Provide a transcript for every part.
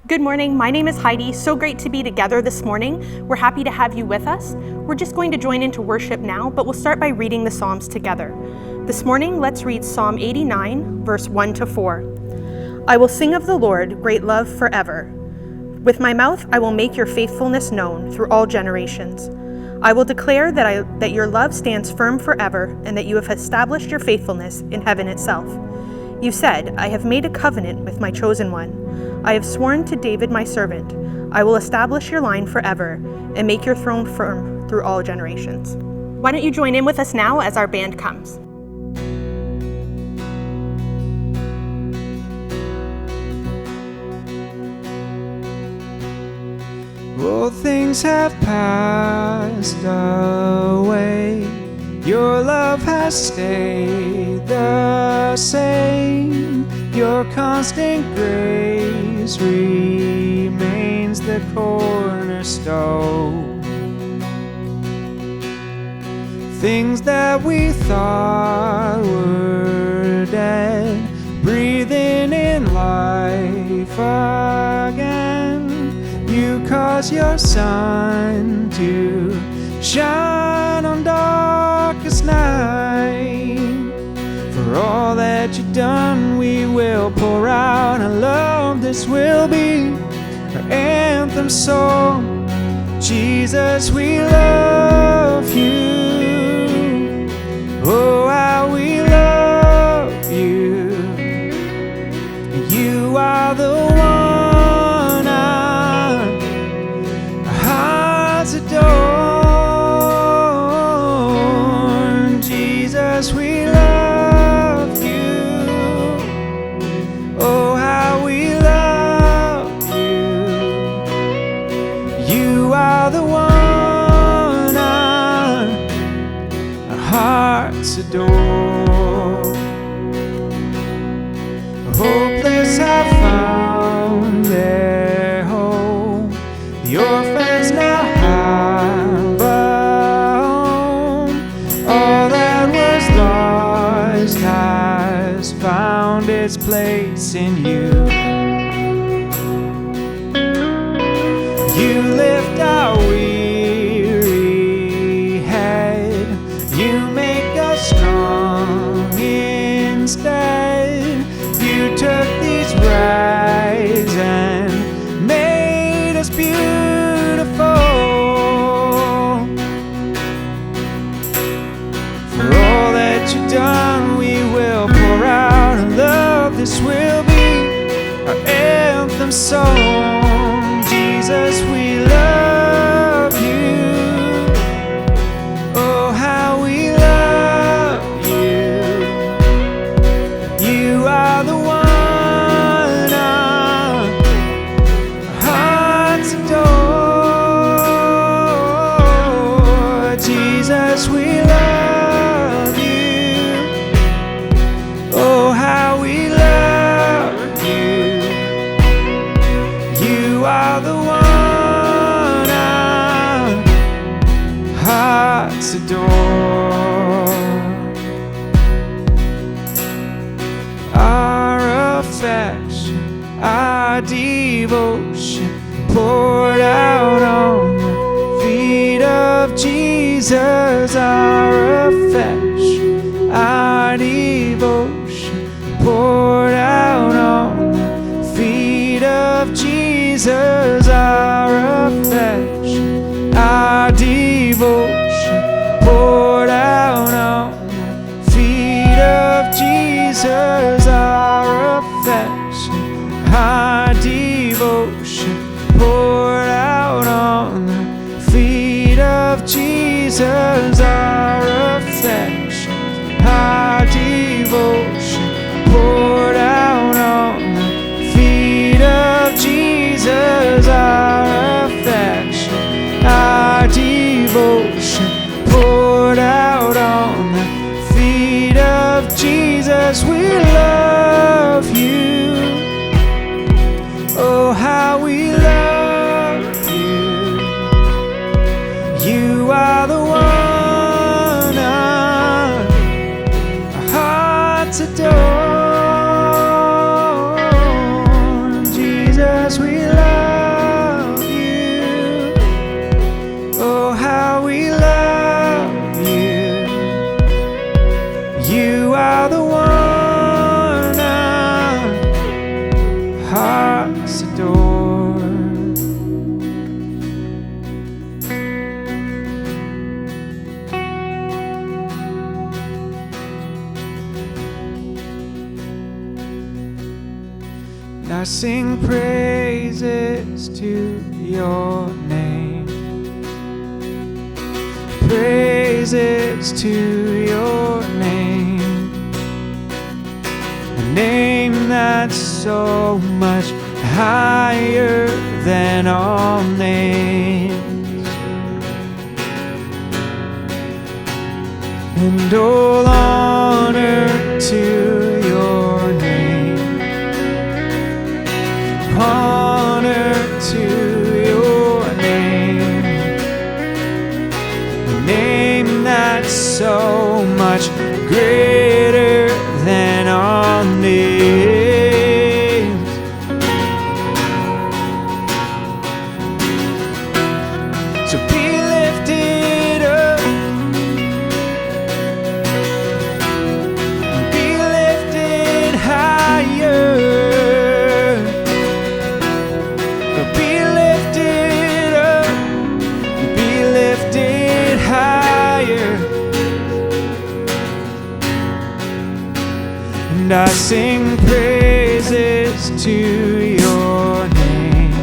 Good morning, my name is Heidi. So great to be together this morning. We're happy to have you with us. We're just going to join into worship now, but we'll start by reading the Psalms together. This morning, let's read Psalm 89, verse 1 to 4. I will sing of the Lord, great love forever. With my mouth I will make your faithfulness known through all generations. I will declare that your love stands firm forever and that you have established your faithfulness in heaven itself. You said, I have made a covenant with my chosen one. I have sworn to David my servant, I will establish your line forever and make your throne firm through all generations. Why don't you join in with us now as our band comes? All things have passed away. Your love has stayed the same. Your constant grace remains the cornerstone. Things that we thought were dead, breathing in life again. You cause your sun to shine on darkest night. For all that you've done, we will pour out our love. This will be our anthem song. Jesus, we love you. Oh, how we love you. You are the one our hearts adore. Jesus, we love the one our hearts adore. Hopeless have found their home. The orphans now have a home. All that was lost has found its place in you. You lift our weary head. You make us strong instead. You took these rags and made us beautiful. For all that you've done, we will pour out our love. This will be our anthem song. Jesus, we love you. Oh, how we love you. You are the one our hearts adore. Jesus, we love you. Oh, how we love you. You are the one hearts adore. Our affection, our devotion poured out on the feet of Jesus. Our affection, our devotion poured out on the feet of Jesus. Our affection, our devotion poured out on the feet of Jesus. Our affection, our devotion poured out on the feet of Jesus. Our affection, our devotion poured out on the feet of Jesus. Our hearts adore. And I sing praises to your name, praises to your name, a name that's so much higher than all names. And all honor to your name, honor to your name, a name that's so much greater than all names. So be lifted up, be lifted higher, be lifted up, be lifted higher. And I sing praises to your name,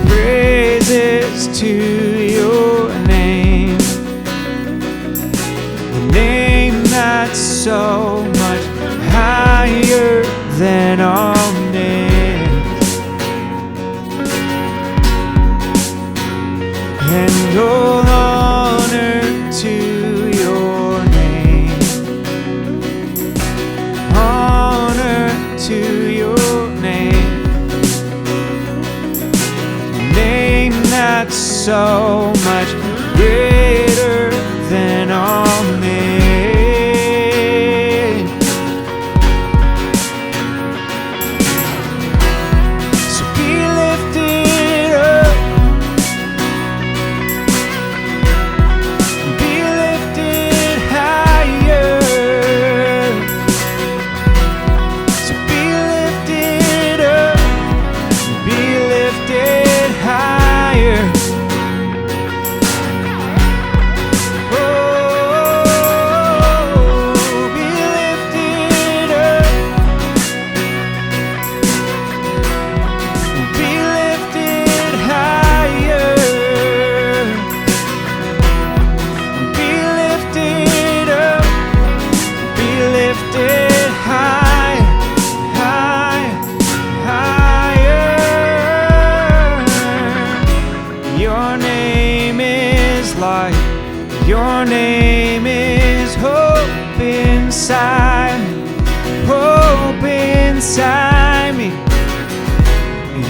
praises to your name, a name that's so much higher than all names. And all honor to your name, honor to your name, a name that's so much greater than all names. So be lifted up, be lifted higher. So be lifted up, be lifted higher. Oh, be lifted up, be lifted higher, be lifted up, be lifted high, high, higher. Your name is light, your name is hope inside me, hope inside me.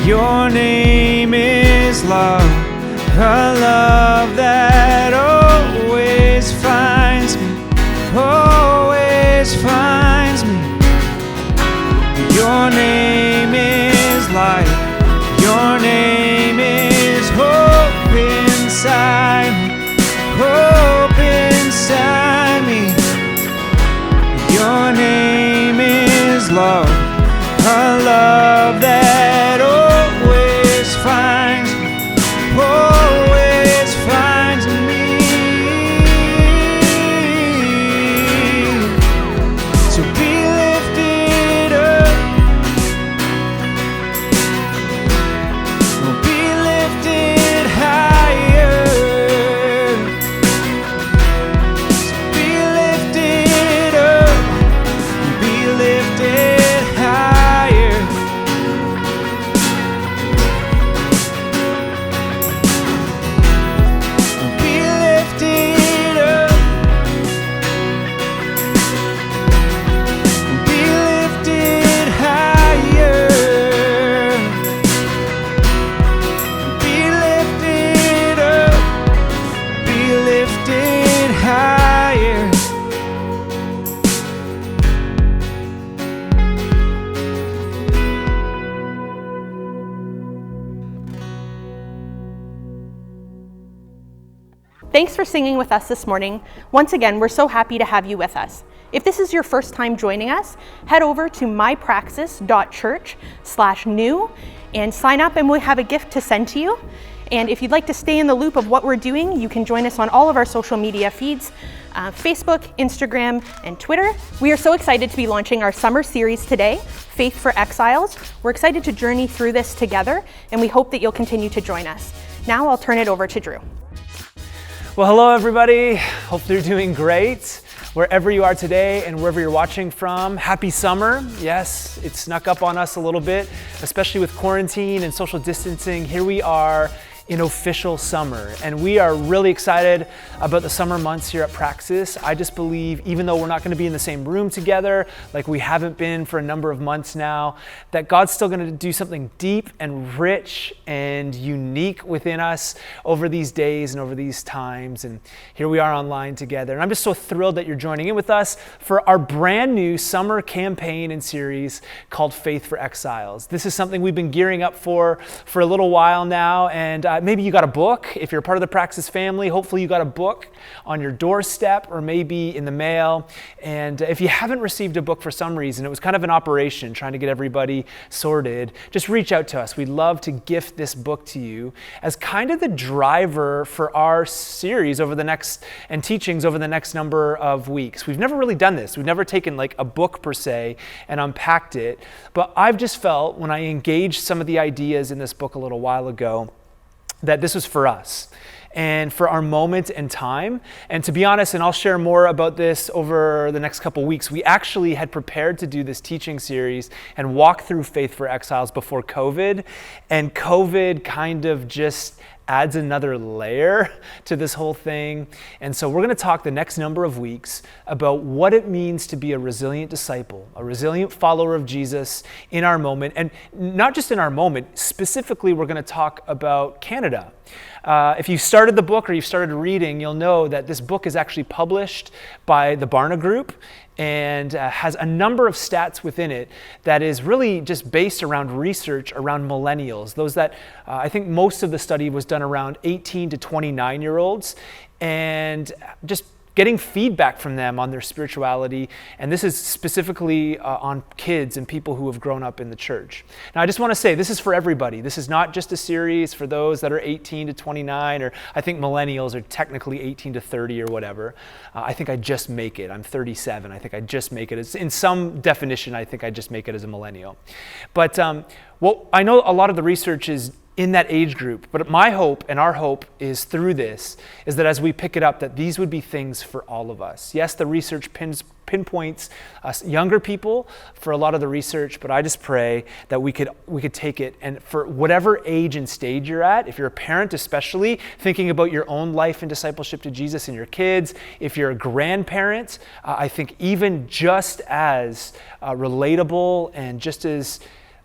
Your name is love, a love that always finds me, always finds me. Your name is light, your name is hope inside me, hope inside me. Your name is love, a love that always finds me, always finds me. So be lifted up, Thanks for singing with us this morning. Once again, we're so happy to have you with us. If this is your first time joining us, head over to mypraxis.church/new and sign up, and we'll have a gift to send to you. And if you'd like to stay in the loop of what we're doing, you can join us on all of our social media feeds, Facebook, Instagram, and Twitter. We are so excited to be launching our summer series today, Faith For Exiles. We're excited to journey through this together, and we hope that you'll continue to join us. Now I'll turn it over to Drew. Well, hello everybody. Hope you're doing great. Wherever you are today and wherever you're watching from, happy summer. Yes, it snuck up on us a little bit, especially with quarantine and social distancing. Here we are in official summer, and we are really excited about the summer months here at Praxis. I just believe, even though we're not going to be in the same room together, like we haven't been for a number of months now, that God's still going to do something deep and rich and unique within us over these days and over these times. And here we are online together. And I'm just so thrilled that you're joining in with us for our brand new summer campaign and series called Faith For Exiles. This is something we've been gearing up for a little while now, and maybe you got a book. If you're part of the Praxis family, hopefully you got a book on your doorstep or maybe in the mail. And if you haven't received a book for some reason, it was kind of an operation trying to get everybody sorted, just reach out to us. We'd love to gift this book to you as kind of the driver for our series over the next, and teachings over the next number of weeks. We've never really done this. We've never taken like a book per se and unpacked it. But I've just felt when I engaged some of the ideas in this book a little while ago, that this was for us and for our moment and time. And to be honest, and I'll share more about this over the next couple weeks, we actually had prepared to do this teaching series and walk through Faith for Exiles before COVID. And COVID kind of just adds another layer to this whole thing. And so we're going to talk the next number of weeks about what it means to be a resilient disciple, a resilient follower of Jesus in our moment. And not just in our moment, specifically we're going to talk about Canada. If you started the book or you've started reading, you'll know that this book is actually published by the Barna Group and has a number of stats within it that is really just based around research around millennials. Those that, I think most of the study was done around 18 to 29-year-olds, and just getting feedback from them on their spirituality. And this is specifically on kids and people who have grown up in the church. Now, I just want to say, this is for everybody. This is not just a series for those that are 18 to 29, or I think millennials are technically 18 to 30 or whatever. I think I just make it. I'm 37. I think I just make it. In some definition, I think I just make it as a millennial. But well, I know a lot of the research is in that age group, but my hope and our hope is through this, is that as we pick it up, that these would be things for all of us. Yes, the research pinpoints us younger people for a lot of the research, but I just pray that we could take it, and for whatever age and stage you're at, if you're a parent especially, thinking about your own life and discipleship to Jesus and your kids, if you're a grandparent, I think even just as relatable and just as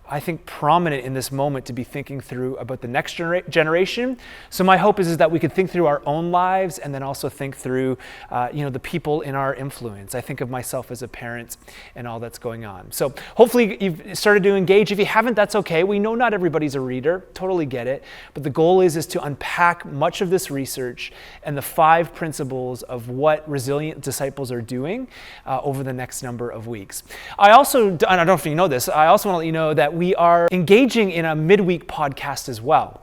I think prominent in this moment to be thinking through about the next generation. So my hope is that we could think through our own lives and then also think through the people in our influence. I think of myself as a parent and all that's going on. So hopefully you've started to engage. If you haven't, that's okay. We know not everybody's a reader, totally get it. But the goal is to unpack much of this research and the 5 principles of what resilient disciples are doing over the next number of weeks. I don't know if you know this, I also want to let you know that we are engaging in a midweek podcast as well.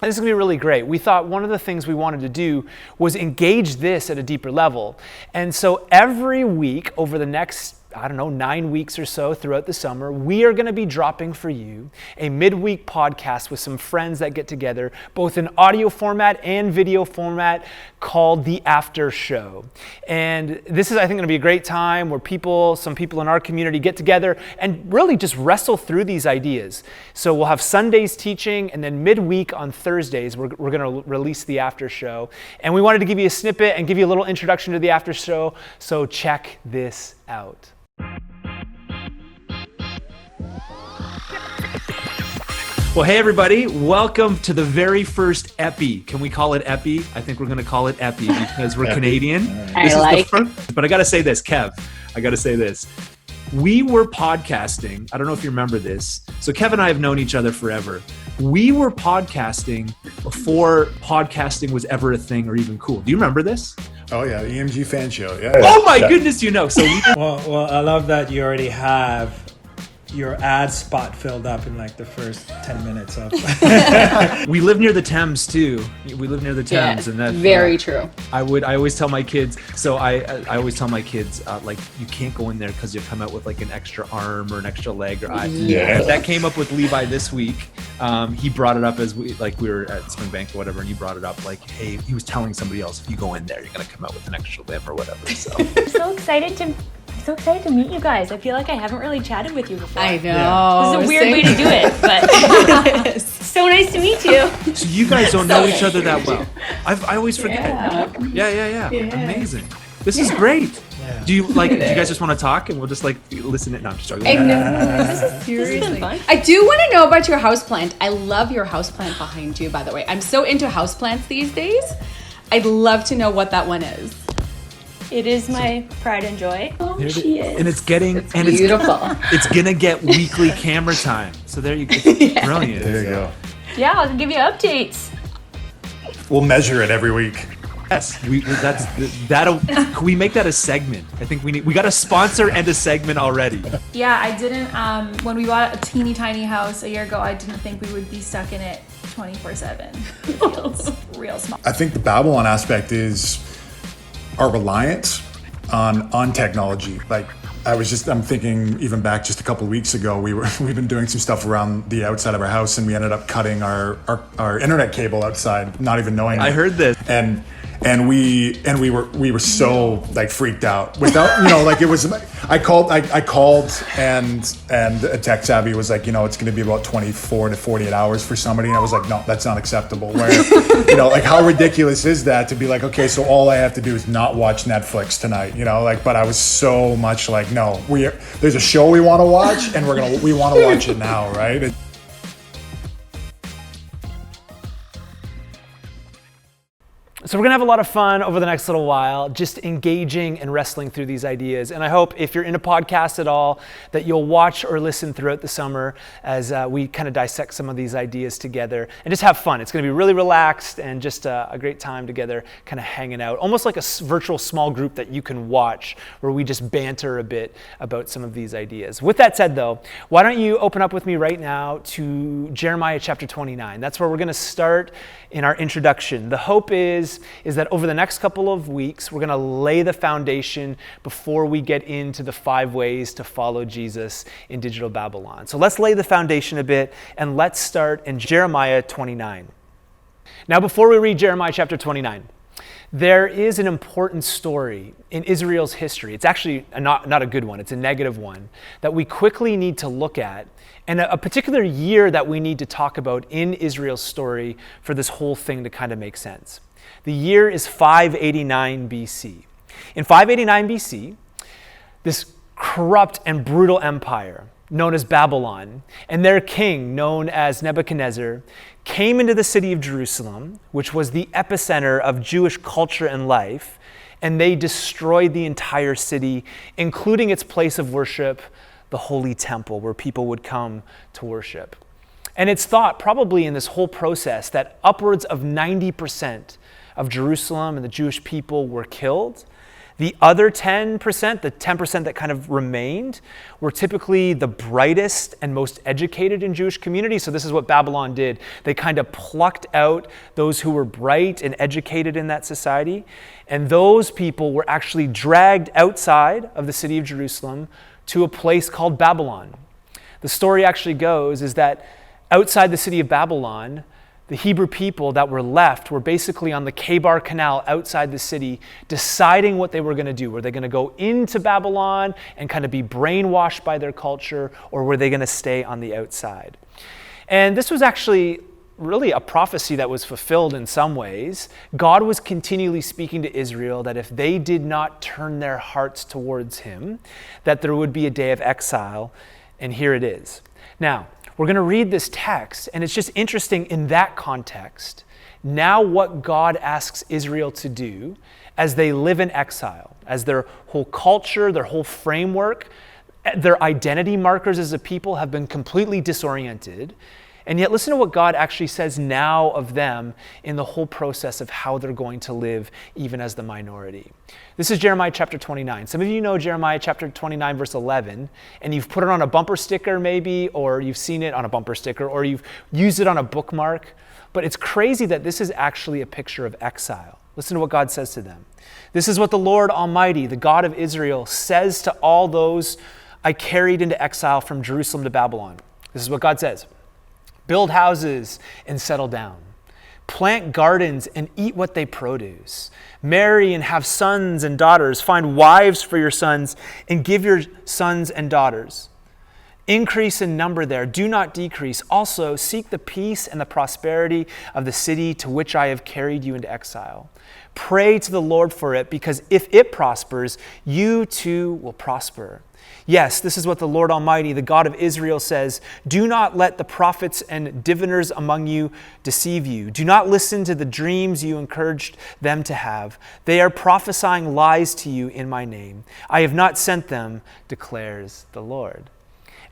And this is going to be really great. We thought one of the things we wanted to do was engage this at a deeper level. And so every week over the next 9 weeks or so throughout the summer, we are going to be dropping for you a midweek podcast with some friends that get together, both in audio format and video format, called The After Show. And this is, I think, going to be a great time where some people in our community get together and really just wrestle through these ideas. So we'll have Sundays teaching, and then midweek on Thursdays, we're going to release The After Show. And we wanted to give you a snippet and give you a little introduction to The After Show, so check this out. Well, hey everybody, welcome to the very first Epi. Can we call it Epi? I think we're going to call it Epi because we're Canadian. But I got to say this, Kev, we were podcasting. I don't know if you remember this. So Kev and I have known each other forever. We were podcasting before podcasting was ever a thing or even cool. Do you remember this? Oh yeah, the EMG fan show. Yeah. Oh my goodness, you know. So we Well, I love that you already have your ad spot filled up in like the first 10 minutes of. we live near the Thames too. We live near the Thames, and that's very true. I always tell my kids. So I always tell my kids like you can't go in there because you'll come out with like an extra arm or an extra leg or eye. Yeah. That came up with Levi this week. He brought it up as we were at Springbank or whatever, and he brought it up like, hey, he was telling somebody else, if you go in there, you're gonna come out with an extra limb or whatever. So I'm so excited to meet you guys. I feel like I haven't really chatted with you before. I know. This is a weird way to do it, but so nice to meet you. So you guys don't know each other that well. I always forget. Yeah. Amazing. This is great. Yeah. Do you guys just want to talk and we'll just like listen it? No, I'm just joking. I know. This is seriously fun. I do want to know about your houseplant. I love your houseplant behind you, by the way. I'm so into houseplants these days. I'd love to know what that one is. It is my pride and joy. Oh, she is. And it's Beautiful. It's gonna get weekly camera time. So there you go. It's brilliant. There you go. Yeah, I'll give you updates. We'll measure it every week. Yes, that'll. Can we make that a segment? I think we got a sponsor and a segment already. Yeah, I didn't, when we bought a teeny tiny house a year ago, I didn't think we would be stuck in it 24/7. It feels real small. I think the Babylon aspect is our reliance on technology. Like I'm thinking even back just a couple of weeks ago, we've been doing some stuff around the outside of our house, and we ended up cutting our internet cable outside, not even knowing. I heard this. And we were so like freaked out without, like it was, I called and a tech savvy was like, it's going to be about 24 to 48 hours for somebody. And I was like, no, that's not acceptable. Where, like how ridiculous is that to be like, okay, so all I have to do is not watch Netflix tonight, but I was so much like, no, there's a show we want to watch and we want to watch it now. Right. So we're gonna have a lot of fun over the next little while, just engaging and wrestling through these ideas. And I hope if you're in a podcast at all, that you'll watch or listen throughout the summer as we kind of dissect some of these ideas together and just have fun. It's gonna be really relaxed and just a great time together, kind of hanging out, almost like a virtual small group that you can watch where we just banter a bit about some of these ideas. With that said though, why don't you open up with me right now to Jeremiah chapter 29. That's where we're gonna start in our introduction. The hope is that over the next couple of weeks, we're going to lay the foundation before we get into the 5 ways to follow Jesus in digital Babylon. So let's lay the foundation a bit, and let's start in Jeremiah 29. Now, before we read Jeremiah chapter 29, there is an important story in Israel's history. It's actually not a good one. It's a negative one that we quickly need to look at, and a particular year that we need to talk about in Israel's story for this whole thing to kind of make sense. The year is 589 BC. In 589 BC, this corrupt and brutal empire known as Babylon and their king, known as Nebuchadnezzar, came into the city of Jerusalem, which was the epicenter of Jewish culture and life, and they destroyed the entire city, including its place of worship, the Holy Temple, where people would come to worship. And it's thought probably in this whole process that upwards of 90% of Jerusalem and the Jewish people were killed. The other 10%, the 10% that kind of remained, were typically the brightest and most educated in Jewish communities. So this is what Babylon did. They kind of plucked out those who were bright and educated in that society. And those people were actually dragged outside of the city of Jerusalem to a place called Babylon. The story actually goes is that outside the city of Babylon, the Hebrew people that were left were basically on the Kebar Canal outside the city, deciding what they were going to do. Were they going to go into Babylon and kind of be brainwashed by their culture, or were they going to stay on the outside? And this was actually really a prophecy that was fulfilled in some ways. God was continually speaking to Israel that if they did not turn their hearts towards him, that there would be a day of exile, and here it is. Now, we're going to read this text, and it's just interesting in that context, now what God asks Israel to do as they live in exile, as their whole culture, their whole framework, their identity markers as a people have been completely disoriented. And yet listen to what God actually says now of them in the whole process of how they're going to live even as the minority. This is Jeremiah chapter 29. Some of you know Jeremiah chapter 29 verse 11, and you've put it on a bumper sticker maybe, or you've seen it on a bumper sticker, or you've used it on a bookmark. But it's crazy that this is actually a picture of exile. Listen to what God says to them. This is what the Lord Almighty, the God of Israel, says to all those I carried into exile from Jerusalem to Babylon. This is what God says. Build houses and settle down. Plant gardens and eat what they produce. Marry and have sons and daughters. Find wives for your sons and give your sons and daughters. Increase in number there, do not decrease. Also, seek the peace and the prosperity of the city to which I have carried you into exile. Pray to the Lord for it, because if it prospers, you too will prosper. Yes, this is what the Lord Almighty, the God of Israel, says. Do not let the prophets and diviners among you deceive you. Do not listen to the dreams you encouraged them to have. They are prophesying lies to you in my name. I have not sent them, declares the Lord.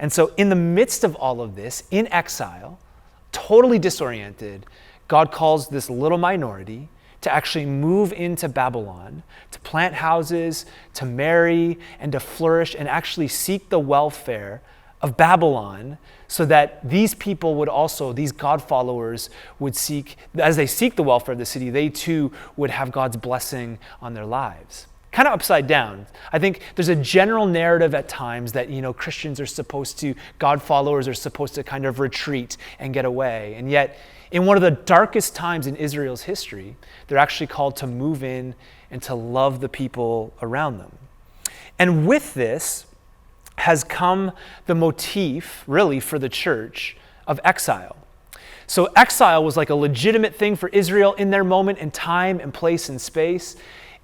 And so in the midst of all of this, in exile, totally disoriented, God calls this little minority to actually move into Babylon, to plant houses, to marry, and to flourish, and actually seek the welfare of Babylon, so that these people would also, these God followers would seek, as they seek the welfare of the city, they too would have God's blessing on their lives. Kind of upside down. I think there's a general narrative at times that, Christians are supposed to, God followers are supposed to kind of retreat and get away. And yet, in one of the darkest times in Israel's history, they're actually called to move in and to love the people around them. And with this has come the motif, really, for the church of exile. So exile was like a legitimate thing for Israel in their moment in time and place and space.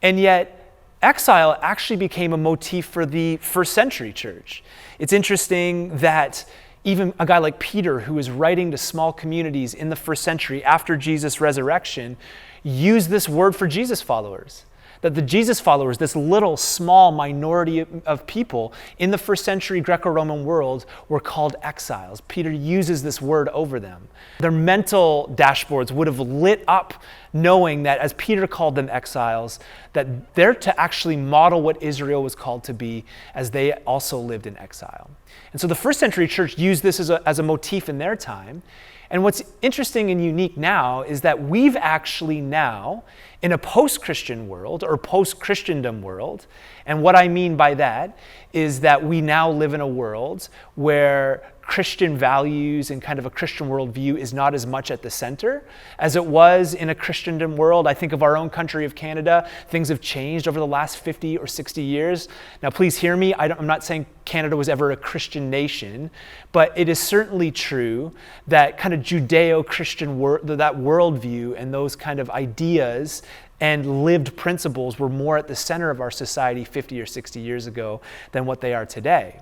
And yet, exile actually became a motif for the first century church. It's interesting that even a guy like Peter, who was writing to small communities in the first century after Jesus' resurrection, used this word for Jesus followers. That the Jesus followers, this little small minority of people in the first century Greco-Roman world, were called exiles. Peter uses this word over them. Their mental dashboards would have lit up knowing that as Peter called them exiles, that they're to actually model what Israel was called to be as they also lived in exile. And so the first century church used this as a motif in their time. And what's interesting and unique now is that we've actually now, in a post-Christian world or post-Christendom world, and what I mean by that is that we now live in a world where Christian values and kind of a Christian worldview is not as much at the center as it was in a Christendom world. I think of our own country of Canada. Things have changed over the last 50 or 60 years. Now, please hear me. I'm not saying Canada was ever a Christian nation, but it is certainly true that kind of Judeo-Christian that worldview and those kind of ideas and lived principles were more at the center of our society 50 or 60 years ago than what they are today.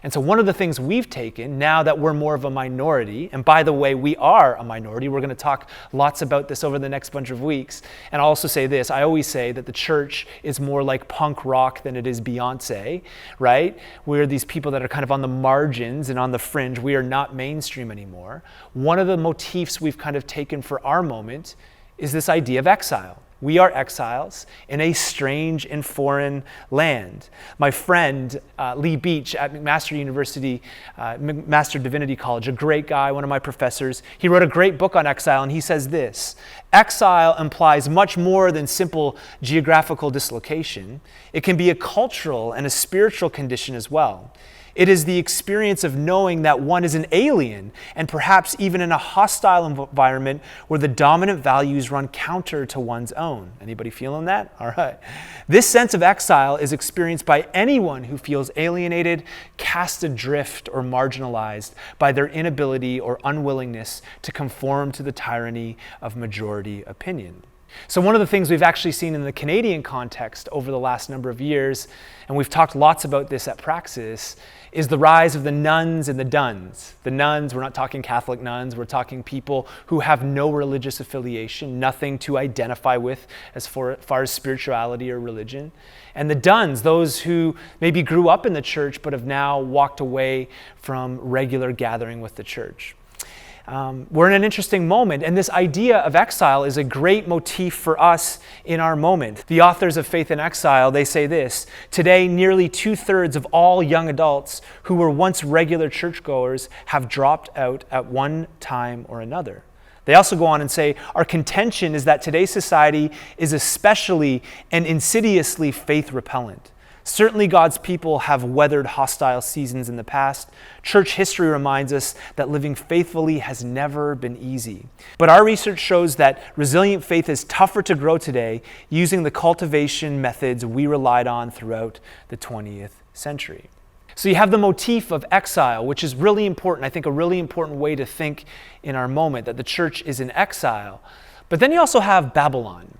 And so one of the things we've taken, now that we're more of a minority, and by the way, we are a minority, we're going to talk lots about this over the next bunch of weeks, and I'll also say this, I always say that the church is more like punk rock than it is Beyonce, right? We're these people that are kind of on the margins and on the fringe. We are not mainstream anymore. One of the motifs we've kind of taken for our moment is this idea of exile. We are exiles in a strange and foreign land. My friend, Lee Beach at McMaster University, McMaster Divinity College, a great guy, one of my professors, he wrote a great book on exile, and he says this: exile implies much more than simple geographical dislocation. It can be a cultural and a spiritual condition as well. It is the experience of knowing that one is an alien, and perhaps even in a hostile environment where the dominant values run counter to one's own. Anybody feeling that? All right. This sense of exile is experienced by anyone who feels alienated, cast adrift, or marginalized by their inability or unwillingness to conform to the tyranny of majority opinion. So one of the things we've actually seen in the Canadian context over the last number of years, and we've talked lots about this at Praxis, is the rise of the nuns and the duns. The nuns, we're not talking Catholic nuns, we're talking people who have no religious affiliation, nothing to identify with as far as spirituality or religion. And the duns, those who maybe grew up in the church but have now walked away from regular gathering with the church. We're in an interesting moment, and this idea of exile is a great motif for us in our moment. The authors of Faith in Exile, they say this: today, nearly 2/3 of all young adults who were once regular churchgoers have dropped out at one time or another. They also go on and say, our contention is that today's society is especially and insidiously faith repellent. Certainly God's people have weathered hostile seasons in the past. Church history reminds us that living faithfully has never been easy. But our research shows that resilient faith is tougher to grow today using the cultivation methods we relied on throughout the 20th century. So you have the motif of exile, which is really important. I think a really important way to think in our moment, that the church is in exile. But then you also have Babylon.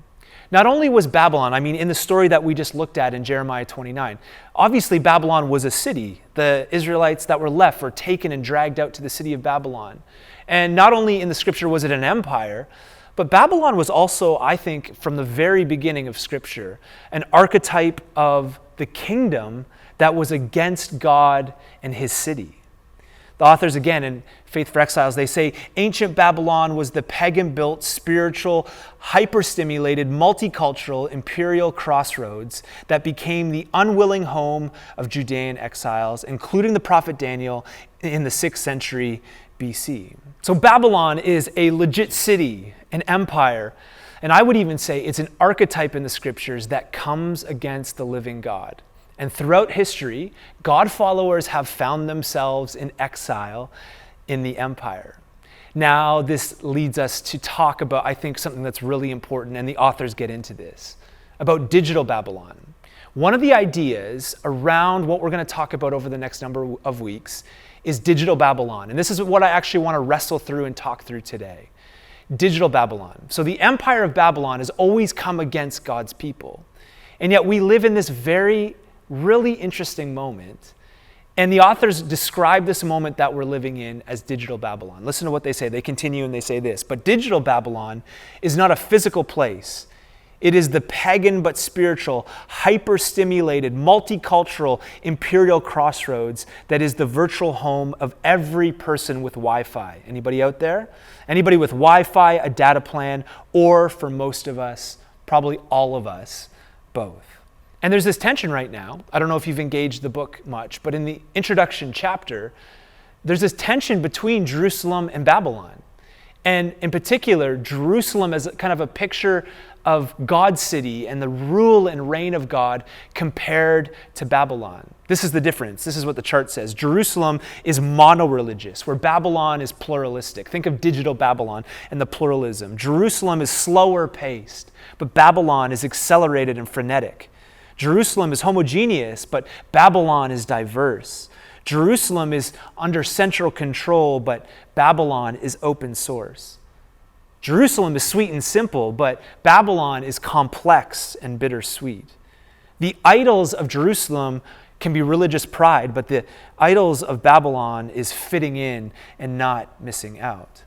Not only was Babylon, in the story that we just looked at in Jeremiah 29, obviously Babylon was a city. The Israelites that were left were taken and dragged out to the city of Babylon. And not only in the scripture was it an empire, but Babylon was also, I think, from the very beginning of scripture, an archetype of the kingdom that was against God and his city. The authors, again, in Faith for Exiles, they say, ancient Babylon was the pagan-built, spiritual, hyper-stimulated, multicultural, imperial crossroads that became the unwilling home of Judean exiles, including the prophet Daniel in the 6th century BC. So Babylon is a legit city, an empire, and I would even say it's an archetype in the scriptures that comes against the living God. And throughout history, God followers have found themselves in exile in the empire. Now, this leads us to talk about, I think, something that's really important, and the authors get into this, about digital Babylon. One of the ideas around what we're going to talk about over the next number of weeks is digital Babylon. And this is what I actually want to wrestle through and talk through today. Digital Babylon. So the empire of Babylon has always come against God's people. And yet we live in this really interesting moment. And the authors describe this moment that we're living in as digital Babylon. Listen to what they say. They continue and they say this: but digital Babylon is not a physical place. It is the pagan but spiritual, hyper-stimulated, multicultural, imperial crossroads that is the virtual home of every person with Wi-Fi. Anybody out there? Anybody with Wi-Fi, a data plan, or for most of us, probably all of us, both. And there's this tension right now. I don't know if you've engaged the book much, but in the introduction chapter, there's this tension between Jerusalem and Babylon. And in particular, Jerusalem as kind of a picture of God's city and the rule and reign of God compared to Babylon. This is the difference. This is what the chart says. Jerusalem is mono-religious, where Babylon is pluralistic. Think of digital Babylon and the pluralism. Jerusalem is slower paced, but Babylon is accelerated and frenetic. Jerusalem is homogeneous, but Babylon is diverse. Jerusalem is under central control, but Babylon is open source. Jerusalem is sweet and simple, but Babylon is complex and bittersweet. The idols of Jerusalem can be religious pride, but the idols of Babylon is fitting in and not missing out.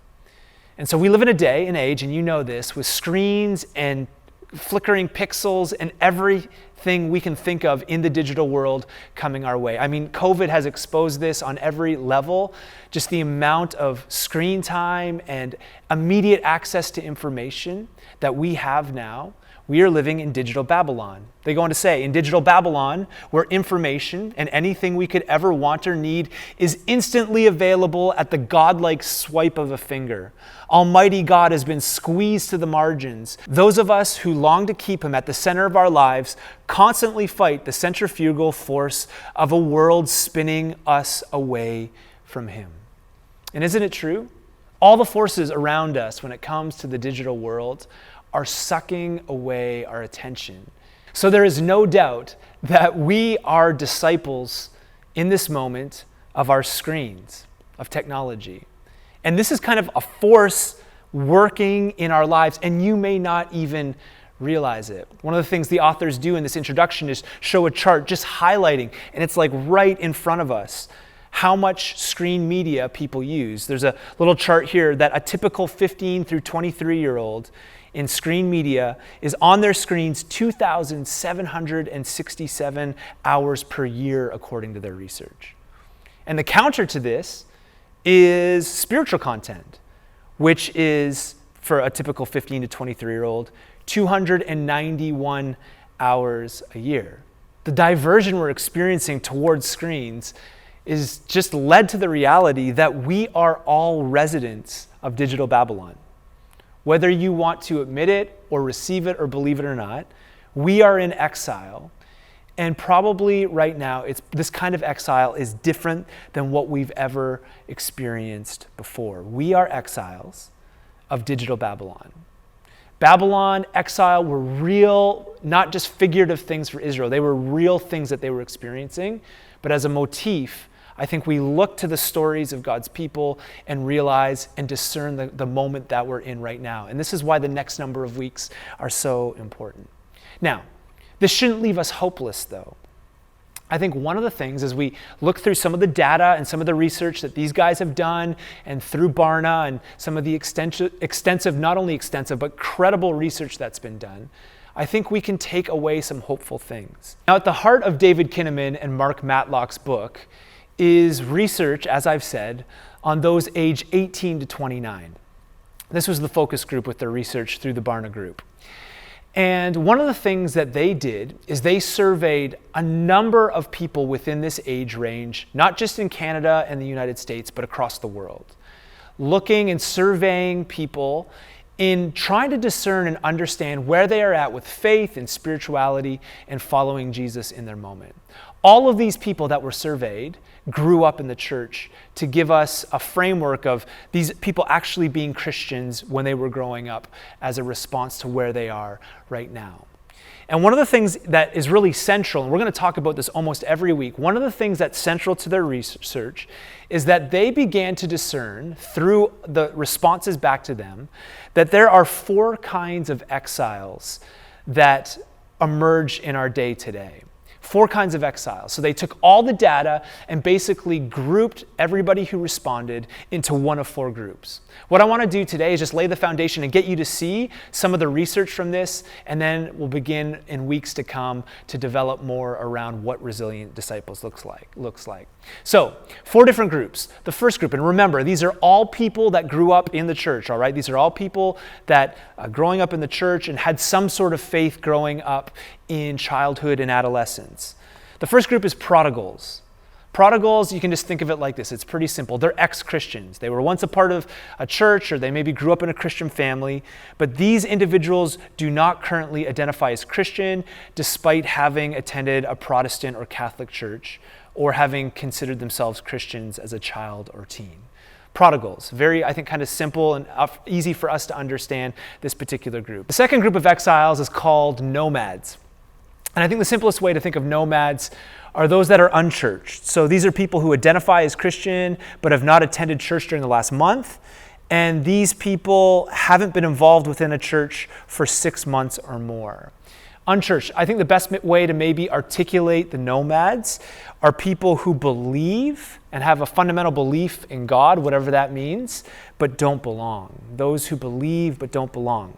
And so we live in a day and age, and you know this, with screens and flickering pixels and everything we can think of in the digital world coming our way. COVID has exposed this on every level, just the amount of screen time and immediate access to information that we have now. We are living in digital Babylon. They go on to say, in digital Babylon, where information and anything we could ever want or need is instantly available at the godlike swipe of a finger. Almighty God has been squeezed to the margins. Those of us who long to keep him at the center of our lives constantly fight the centrifugal force of a world spinning us away from him. And isn't it true? All the forces around us when it comes to the digital world are sucking away our attention. So there is no doubt that we are disciples in this moment of our screens, of technology. And this is kind of a force working in our lives, and you may not even realize it. One of the things the authors do in this introduction is show a chart just highlighting, and it's like right in front of us, how much screen media people use. There's a little chart here that a typical 15 through 23-year-old in screen media is on their screens 2,767 hours per year, according to their research. And the counter to this is spiritual content. which is, for a typical 15 to 23-year-old, 291 hours a year. The diversion we're experiencing towards screens is just led to the reality that we are all residents of digital Babylon. Whether you want to admit it or receive it or believe it or not, we are in exile. And probably right now, this kind of exile is different than what we've ever experienced before. We are exiles of digital Babylon. Babylon, exile were real, not just figurative things for Israel. They were real things that they were experiencing. But as a motif, I think we look to the stories of God's people and realize and discern the moment that we're in right now. And this is why the next number of weeks are so important. Now, this shouldn't leave us hopeless, though. I think one of the things as we look through some of the data and some of the research that these guys have done, and through Barna and some of the extensive, not only extensive, but credible research that's been done, I think we can take away some hopeful things. Now, at the heart of David Kinnaman and Mark Matlock's book is research, as I've said, on those age 18 to 29. This was the focus group with their research through the Barna group. And one of the things that they did is they surveyed a number of people within this age range, not just in Canada and the United States, but across the world, looking and surveying people in trying to discern and understand where they are at with faith and spirituality and following Jesus in their moment. All of these people that were surveyed grew up in the church to give us a framework of these people actually being Christians when they were growing up as a response to where they are right now. And one of the things that is really central, and we're going to talk about this almost every week, one of the things that's central to their research is that they began to discern through the responses back to them that there are 4 kinds of exiles that emerge in our day today. 4 kinds of exiles. So they took all the data and basically grouped everybody who responded into one of 4 groups. What I want to do today is just lay the foundation and get you to see some of the research from this, and then we'll begin in weeks to come to develop more around what resilient disciples looks like. So, 4 different groups. The first group, and remember, these are all people that grew up in the church, all right? These are all people that growing up in the church and had some sort of faith growing up in childhood and adolescence. The first group is prodigals. Prodigals, you can just think of it like this. It's pretty simple. They're ex-Christians. They were once a part of a church, or they maybe grew up in a Christian family, but these individuals do not currently identify as Christian despite having attended a Protestant or Catholic church or having considered themselves Christians as a child or teen. Prodigals, very, I think, kind of simple and easy for us to understand this particular group. The second group of exiles is called nomads. And I think the simplest way to think of nomads are those that are unchurched. So these are people who identify as Christian but have not attended church during the last month. And these people haven't been involved within a church for 6 months or more. Unchurched, I think the best way to maybe articulate the nomads are people who believe and have a fundamental belief in God, whatever that means, but don't belong. Those who believe but don't belong.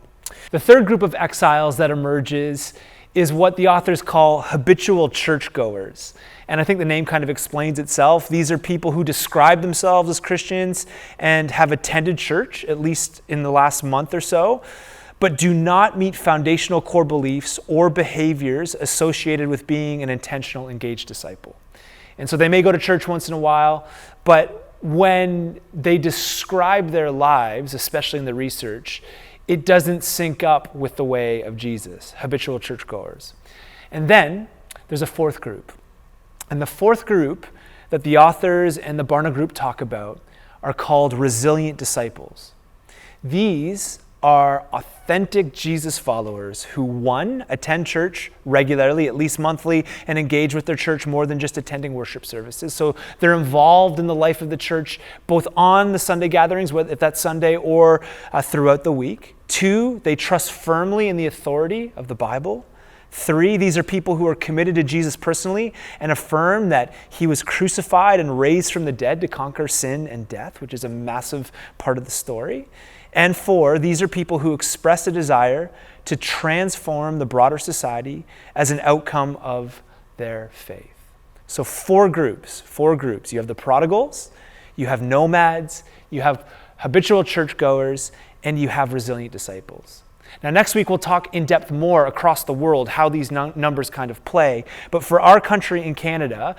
The third group of exiles that emerges is what the authors call habitual churchgoers. And I think the name kind of explains itself. These are people who describe themselves as Christians and have attended church, at least in the last month or so, but do not meet foundational core beliefs or behaviors associated with being an intentional, engaged disciple. And so they may go to church once in a while, but when they describe their lives, especially in the research, it doesn't sync up with the way of Jesus, habitual churchgoers. And then there's a fourth group. And the fourth group that the authors and the Barna group talk about are called resilient disciples. These are authentic Jesus followers who, 1, attend church regularly, at least monthly, and engage with their church more than just attending worship services. So they're involved in the life of the church, both on the Sunday gatherings, if that's Sunday, or throughout the week. 2, they trust firmly in the authority of the Bible. 3, these are people who are committed to Jesus personally and affirm that he was crucified and raised from the dead to conquer sin and death, which is a massive part of the story. And 4, these are people who express a desire to transform the broader society as an outcome of their faith. So 4 groups. You have the prodigals, you have nomads, you have habitual churchgoers, and you have resilient disciples. Now, next week, we'll talk in depth more across the world how these numbers kind of play. But for our country in Canada,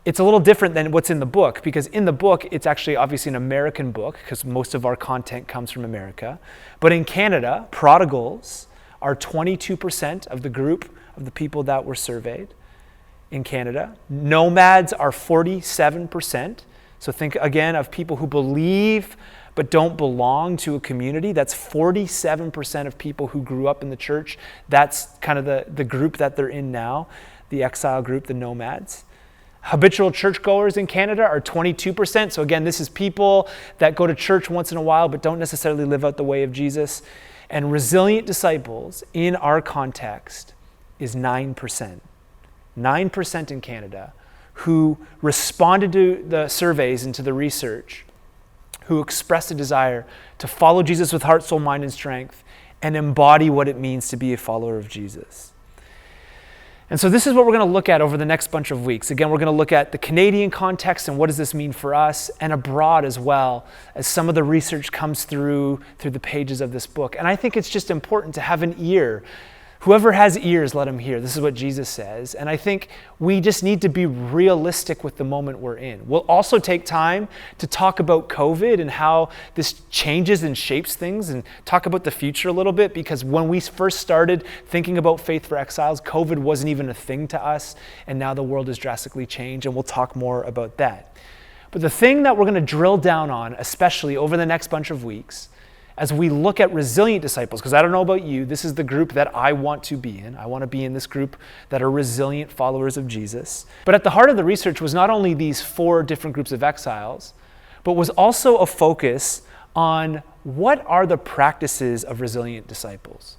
it's a little different than what's in the book, because in the book, it's actually obviously an American book, because most of our content comes from America. But in Canada, prodigals are 22% of the group of the people that were surveyed in Canada. Nomads are 47%. So think again of people who believe but don't belong to a community. That's 47% of people who grew up in the church. That's kind of the group that they're in now, the exile group, the nomads. Habitual churchgoers in Canada are 22%. So again, this is people that go to church once in a while but don't necessarily live out the way of Jesus. And resilient disciples in our context is 9%. 9% in Canada who responded to the surveys and to the research, who expressed a desire to follow Jesus with heart, soul, mind, and strength, and embody what it means to be a follower of Jesus. And so this is what we're going to look at over the next bunch of weeks. Again, we're going to look at the Canadian context and what does this mean for us, and abroad as well, as some of the research comes through the pages of this book. And I think it's just important to have an ear. Whoever has ears, let him hear. This is what Jesus says. And I think we just need to be realistic with the moment we're in. We'll also take time to talk about COVID and how this changes and shapes things, and talk about the future a little bit, because when we first started thinking about Faith for Exiles, COVID wasn't even a thing to us, and now the world has drastically changed, and we'll talk more about that. But the thing that we're going to drill down on, especially over the next bunch of weeks, as we look at resilient disciples, because I don't know about you, this is the group that I want to be in. I want to be in this group that are resilient followers of Jesus. But at the heart of the research was not only these 4 different groups of exiles, but was also a focus on what are the practices of resilient disciples.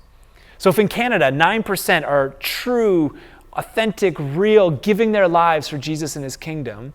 So if in Canada, 9% are true, authentic, real, giving their lives for Jesus and his kingdom,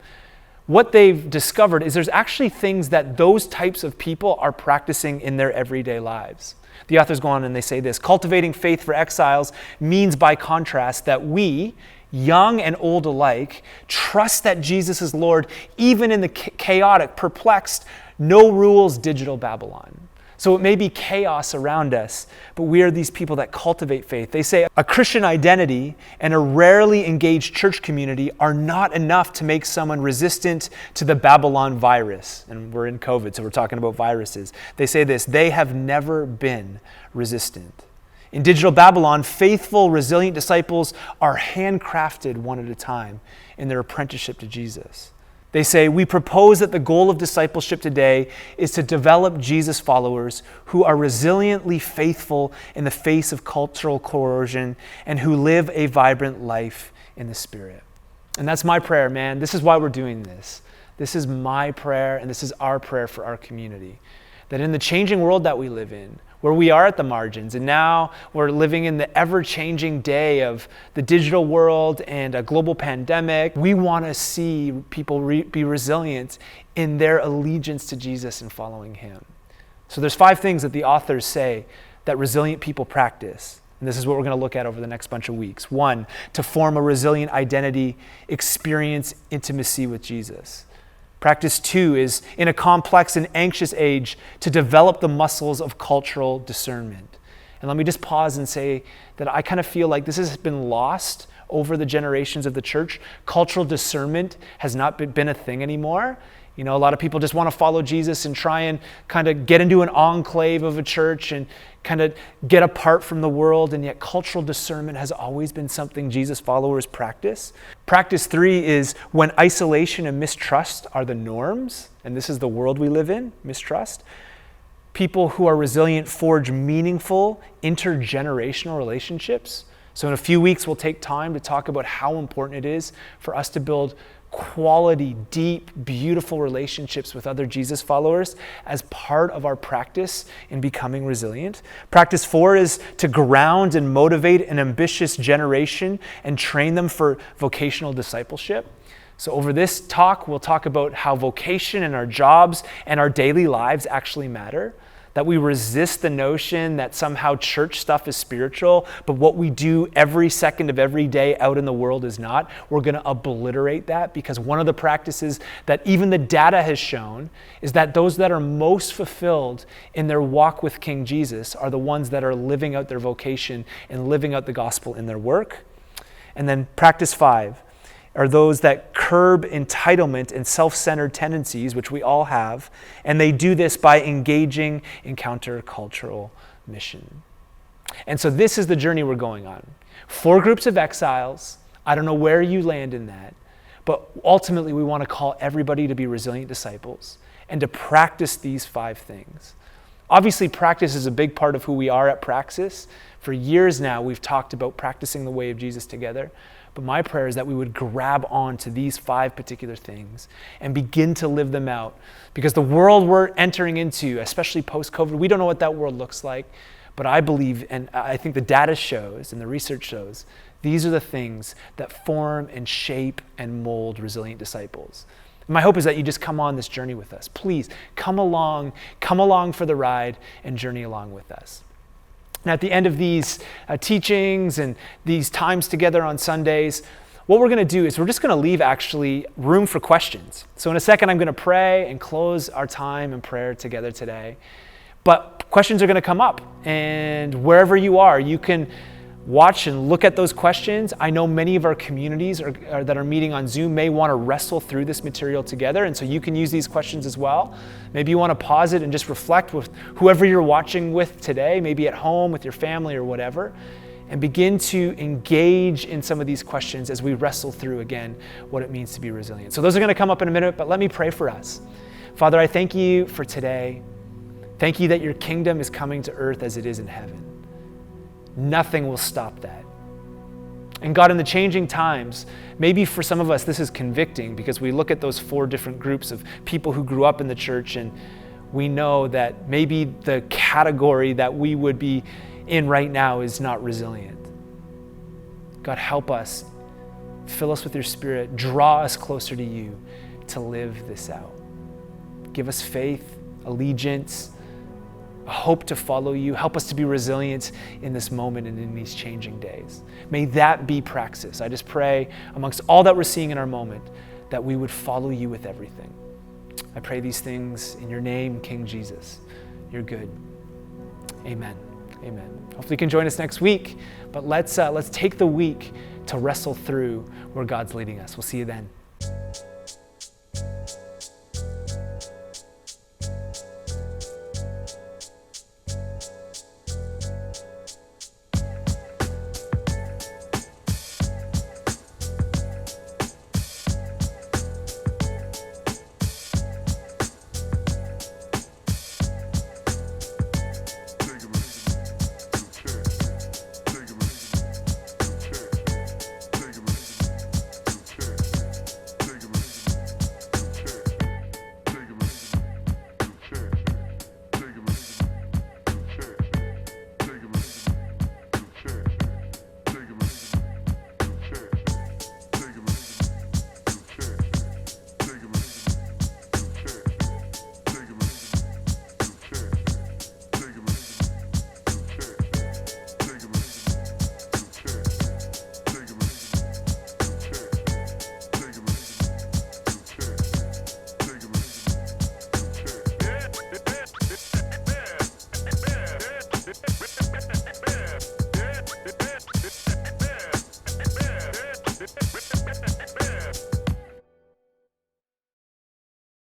what they've discovered is there's actually things that those types of people are practicing in their everyday lives. The authors go on and they say this: cultivating faith for exiles means, by contrast, that we, young and old alike, trust that Jesus is Lord, even in the chaotic, perplexed, no rules digital Babylon. So it may be chaos around us, but we are these people that cultivate faith. They say a Christian identity and a rarely engaged church community are not enough to make someone resistant to the Babylon virus. And we're in COVID, so we're talking about viruses. They say this: they have never been resistant. In digital Babylon, faithful, resilient disciples are handcrafted one at a time in their apprenticeship to Jesus. They say, we propose that the goal of discipleship today is to develop Jesus followers who are resiliently faithful in the face of cultural coercion and who live a vibrant life in the Spirit. And that's my prayer, man. This is why we're doing this. This is my prayer, and this is our prayer for our community. That in the changing world that we live in, where we are at the margins, and now we're living in the ever-changing day of the digital world and a global pandemic, we want to see people be resilient in their allegiance to Jesus and following him. So there's 5 things that the authors say that resilient people practice. And this is what we're going to look at over the next bunch of weeks. 1, to form a resilient identity, experience intimacy with Jesus. Practice 2 is, in a complex and anxious age, to develop the muscles of cultural discernment. And let me just pause and say that I kind of feel like this has been lost over the generations of the church. Cultural discernment has not been a thing anymore. You know, a lot of people just want to follow Jesus and try and kind of get into an enclave of a church and kind of get apart from the world, and yet cultural discernment has always been something Jesus followers practice. Practice 3 is when isolation and mistrust are the norms, and this is the world we live in, mistrust. People who are resilient forge meaningful intergenerational relationships. So in a few weeks, we'll take time to talk about how important it is for us to build quality, deep, beautiful relationships with other Jesus followers as part of our practice in becoming resilient. Practice 4 is to ground and motivate an ambitious generation and train them for vocational discipleship. So over this talk, we'll talk about how vocation and our jobs and our daily lives actually matter. that we resist the notion that somehow church stuff is spiritual, but what we do every second of every day out in the world is not. We're going to obliterate that, because one of the practices that even the data has shown is that those that are most fulfilled in their walk with King Jesus are the ones that are living out their vocation and living out the gospel in their work. And then practice 5 are those that curb entitlement and self-centered tendencies, which we all have, and they do this by engaging in countercultural mission. And so this is the journey we're going on. 4 groups of exiles. I don't know where you land in that, but ultimately we want to call everybody to be resilient disciples and to practice these 5 things. Obviously, practice is a big part of who we are at Praxis. For years now, we've talked about practicing the way of Jesus together. But my prayer is that we would grab on to these 5 particular things and begin to live them out. Because the world we're entering into, especially post-COVID, we don't know what that world looks like. But I believe, and I think the data shows and the research shows, these are the things that form and shape and mold resilient disciples. And my hope is that you just come on this journey with us. Please, come along for the ride and journey along with us. Now, at the end of these teachings and these times together on Sundays, what we're going to do is we're just going to leave actually room for questions. So in a second, I'm going to pray and close our time in prayer together today. But questions are going to come up, and wherever you are, you can watch and look at those questions. I know many of our communities that are meeting on Zoom may want to wrestle through this material together, and so you can use these questions as well. Maybe you want to pause it and just reflect with whoever you're watching with today, maybe at home with your family or whatever, and begin to engage in some of these questions as we wrestle through again what it means to be resilient. So those are going to come up in a minute, but let me pray for us. Father, I thank you for today. Thank you that your kingdom is coming to earth as it is in heaven. Nothing will stop that. And God, in the changing times, maybe for some of us this is convicting, because we look at those 4 different groups of people who grew up in the church, and we know that maybe the category that we would be in right now is not resilient. God, help us. Fill us with your Spirit. Draw us closer to you to live this out. Give us faith, allegiance, a hope to follow you. Help us to be resilient in this moment and in these changing days. May that be Praxis. I just pray amongst all that we're seeing in our moment that we would follow you with everything. I pray these things in your name, King Jesus. You're good. Amen. Amen. Hopefully you can join us next week, but let's take the week to wrestle through where God's leading us. We'll see you then.